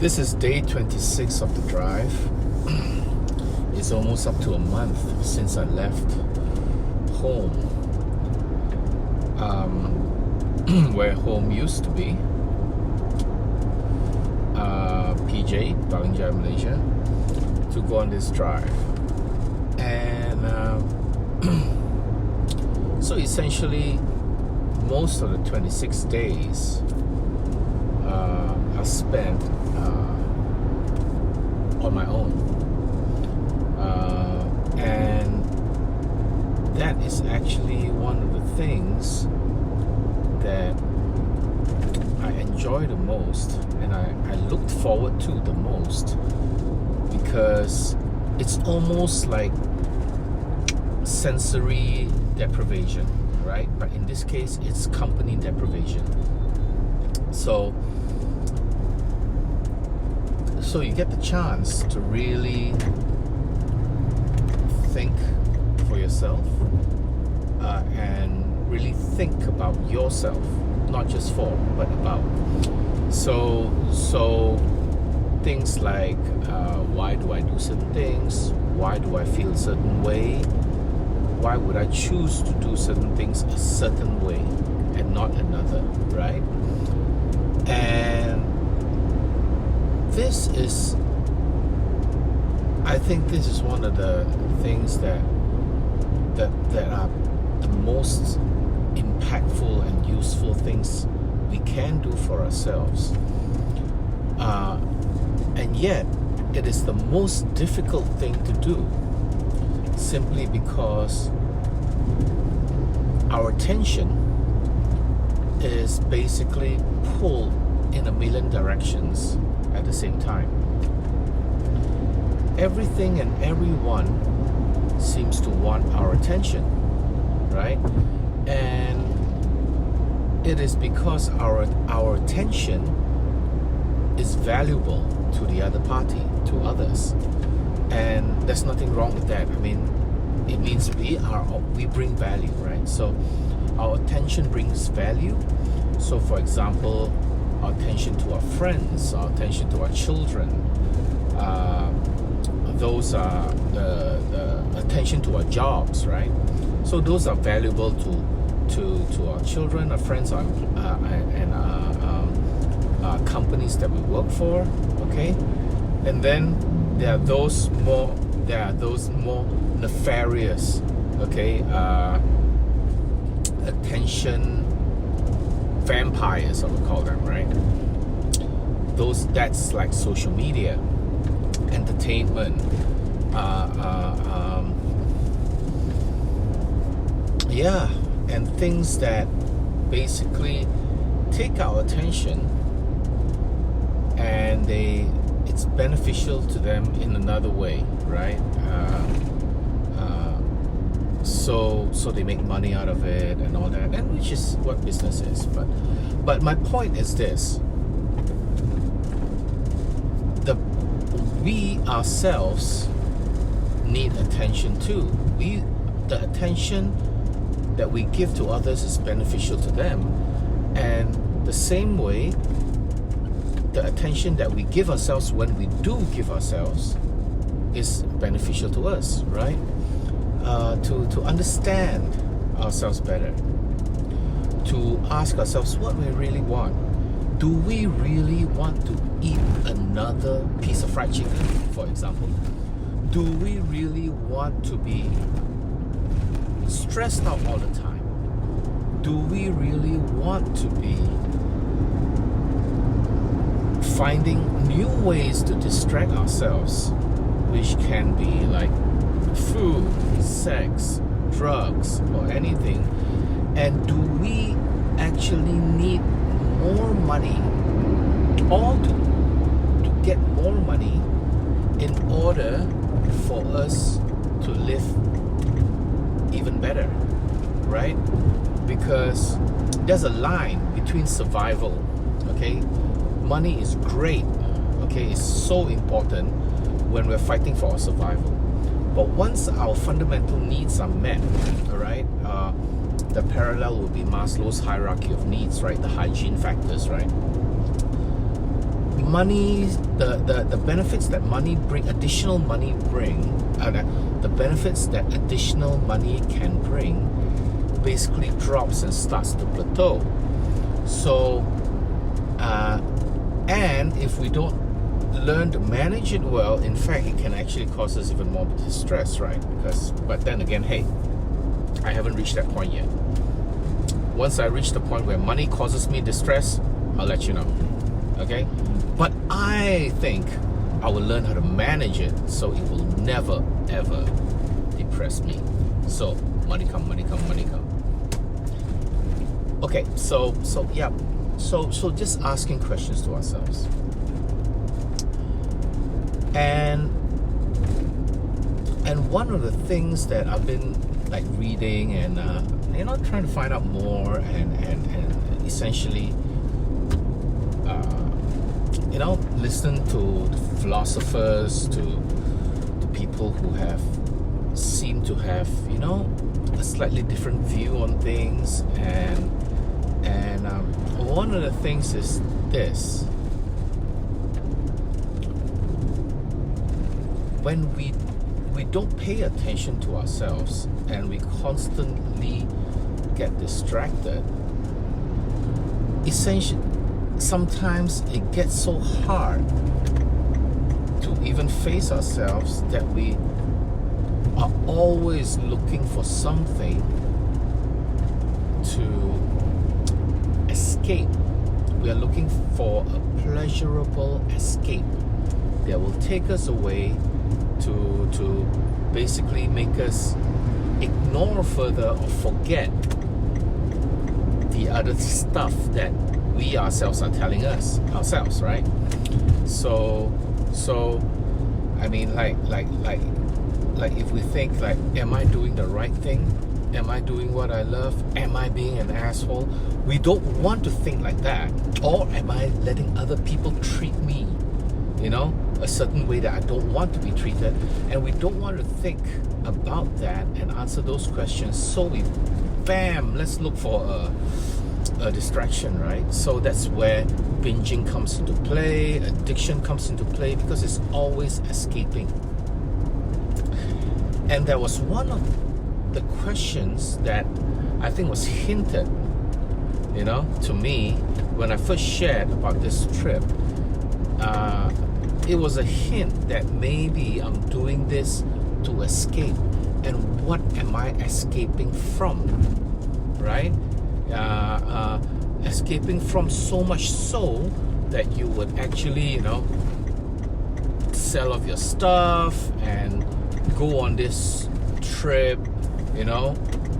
This is day 26 of the drive. It's almost up to a month since I left home, where home used to be, PJ, Balingjaya, Malaysia, to go on this drive. And so essentially, most of the 26 days are spent on my own, and that is actually one of the things that I enjoy the most, and I looked forward to the most, because it's almost like sensory deprivation, right? But in this case, it's company deprivation. So you get the chance to really think for yourself, and really think about yourself, not just for, but about. So things like, why do I do certain things? Why do I feel a certain way? Why would I choose to do certain things a certain way and not another, right? And I think this is one of the things that are the most impactful and useful things we can do for ourselves. And yet, it is the most difficult thing to do, simply because our attention is basically pulled in a million directions at the same time. Everything and everyone seems to want our attention, right? And it is because our attention is valuable to the other party, to others, and there's nothing wrong with that. I mean, it means we bring value, right? So our attention brings value. So for example, our attention to our friends, our attention to our children, those are the attention to our jobs, right? So those are valuable to our children, our friends, and companies that we work for. Okay, and then there are those more nefarious, okay, attention vampires, I would call them, right? That's like social media, entertainment, and things that basically take our attention, and it's beneficial to them in another way, right? So they make money out of it and all that, and which is what business is. But my point is this: we ourselves need attention too. The attention that we give to others is beneficial to them, and the same way, the attention that we give ourselves when we do give ourselves is beneficial to us, right? To understand ourselves better, to ask ourselves what we really want. Do we really want to eat another piece of fried chicken, for example? Do we really want to be stressed out all the time? Do we really want to be finding new ways to distract ourselves, which can be like food, sex, drugs, or anything? And do we actually need more money, or to get more money in order for us to live even better, right? Because there's a line between survival, okay? Money is great, okay? It's so important when we're fighting for our survival. But once our fundamental needs are met, all right, the parallel would be Maslow's hierarchy of needs, right? The hygiene factors, right? money, the benefits that money bring, additional money bring, the benefits that additional money can bring basically drops and starts to plateau. So, and if we don't learn to manage it well, in fact, it can actually cause us even more distress, right? But then again, hey, I haven't reached that point yet. Once I reach the point where money causes me distress, I'll let you know, okay? But I think I will learn how to manage it so it will never, ever depress me. So, money come, money come, money come. Okay, so yeah. So just asking questions to ourselves. And one of the things that I've been like reading and trying to find out more and essentially listen to philosophers, to people who seem to have a slightly different view on things, and one of the things is this: when we don't pay attention to ourselves and we constantly get distracted, essentially sometimes it gets so hard to even face ourselves that we are always looking for something to escape. We are looking for a pleasurable escape that will take us away to basically make us ignore further or forget the other stuff that we ourselves are telling us ourselves, right? So I mean, like if we think like, am I doing the right thing? Am I doing what I love? Am I being an asshole? We don't want to think like that. Or am I letting other people treat me, a certain way that I don't want to be treated? And we don't want to think about that and answer those questions. So let's look for a distraction, right? So that's where binging comes into play, addiction comes into play, because it's always escaping. And there was one of the questions that I think was hinted, to me when I first shared about this trip. It was a hint that maybe I'm doing this to escape. And what am I escaping from, right? Escaping from so much so that you would actually, sell off your stuff and go on this trip,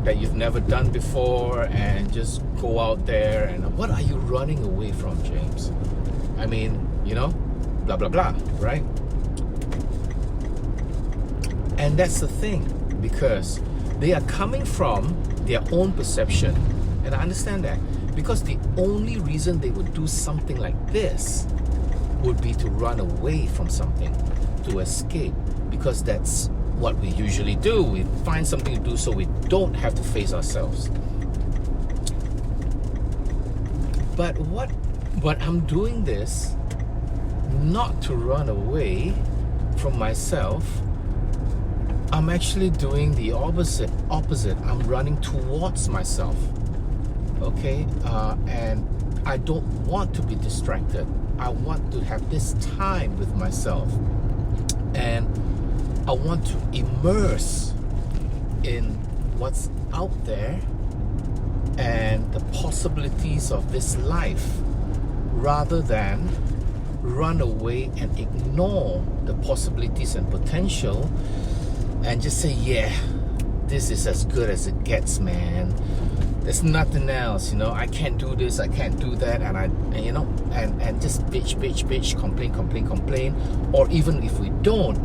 that you've never done before, and just go out there. And what are you running away from, James? I mean, blah, blah, blah, right? And that's the thing, because they are coming from their own perception. And I understand that, because the only reason they would do something like this would be to run away from something, to escape, because that's what we usually do. We find something to do so we don't have to face ourselves. But what I'm doing this not to run away from myself. I'm actually doing the opposite. I'm running towards myself. Okay, and I don't want to be distracted. I want to have this time with myself, and I want to immerse in what's out there and the possibilities of this life, rather than run away and ignore the possibilities and potential and just say, yeah, this is as good as it gets, man. There's nothing else, I can't do this, I can't do that, and just bitch, complain, or even if we don't,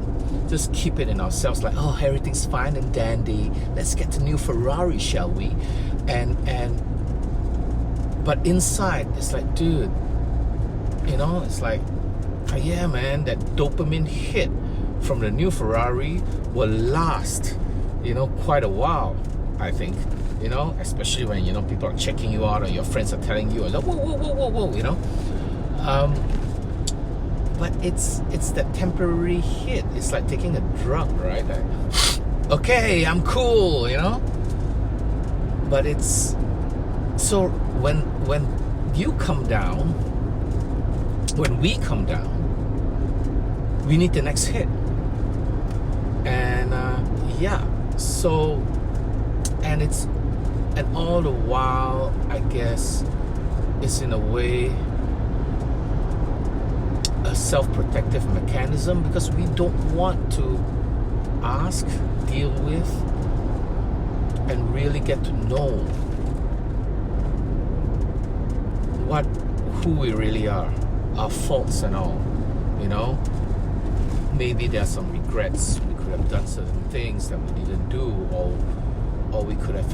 just keep it in ourselves, like, oh, everything's fine and dandy, let's get the new Ferrari, shall we? But inside, it's like, dude, it's like, oh, yeah, man, that dopamine hit from the new Ferrari will last, quite a while, I think. Especially when, people are checking you out or your friends are telling you, like, whoa, but it's that temporary hit. It's like taking a drug, right? Like, okay, I'm cool, you know. But it's so when you come down, when we come down, we need the next hit. And so, and all the while, I guess, it's in a way a self-protective mechanism, because we don't want to ask, deal with, and really get to know who we really are, our faults and all, you know. Maybe there are some regrets. We could have done certain things that we didn't do, or we could have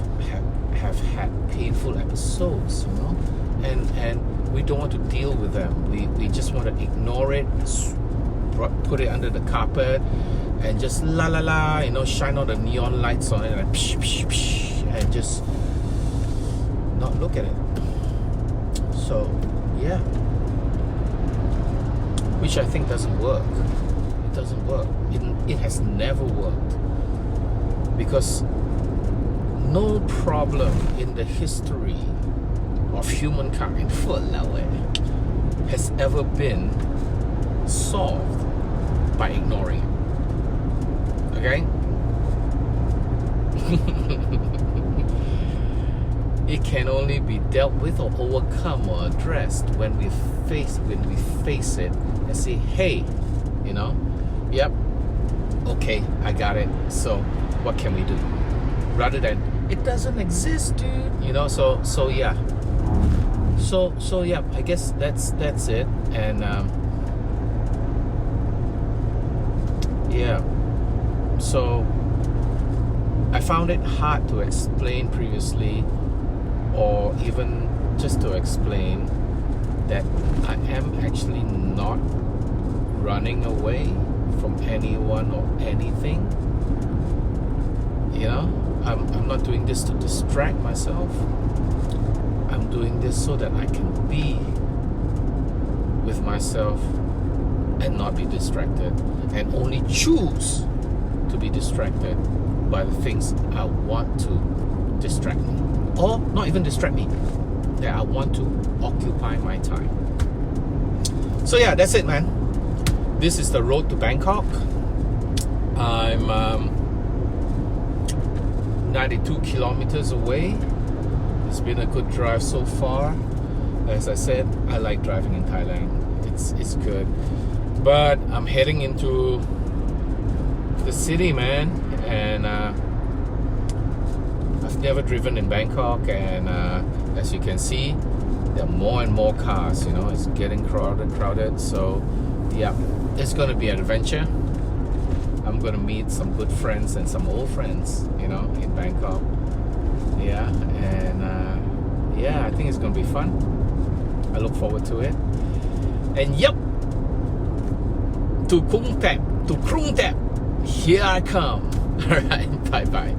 had painful episodes, you know, and we don't want to deal with them. We just want to ignore it, put it under the carpet, and just la la la, you know, shine all the neon lights on it, and psh, psh, psh, and just not look at it. So yeah, which I think doesn't work. It doesn't work. It has never worked, because no problem in the history of humankind has ever been solved by ignoring it. Okay? It can only be dealt with or overcome or addressed when we face it and say, hey, you know, yep, okay, I got it. So what can we do? Rather than, it doesn't exist, dude. You know, so yeah. So yeah, I guess that's it. And yeah. So I found it hard to explain previously, or even just to explain that I am actually not running away from anyone or anything. You know, I'm not doing this to distract myself. I'm doing this so that I can be with myself and not be distracted, and only choose to be distracted by the things I want to distract me, or not even distract me, that I want to occupy my time. So yeah, that's it, man. This is the road to Bangkok. I'm 92 kilometers away. It's been a good drive so far. As I said, I like driving in Thailand. It's good. But I'm heading into the city, man. And I've never driven in Bangkok, and as you can see, there are more and more cars. You know, it's getting crowded. So yeah, it's gonna be an adventure. I'm gonna meet some good friends and some old friends, you know, in Bangkok. Yeah, and yeah, I think it's gonna be fun. I look forward to it. And yep, to Krung Thep, here I come. All right, bye bye.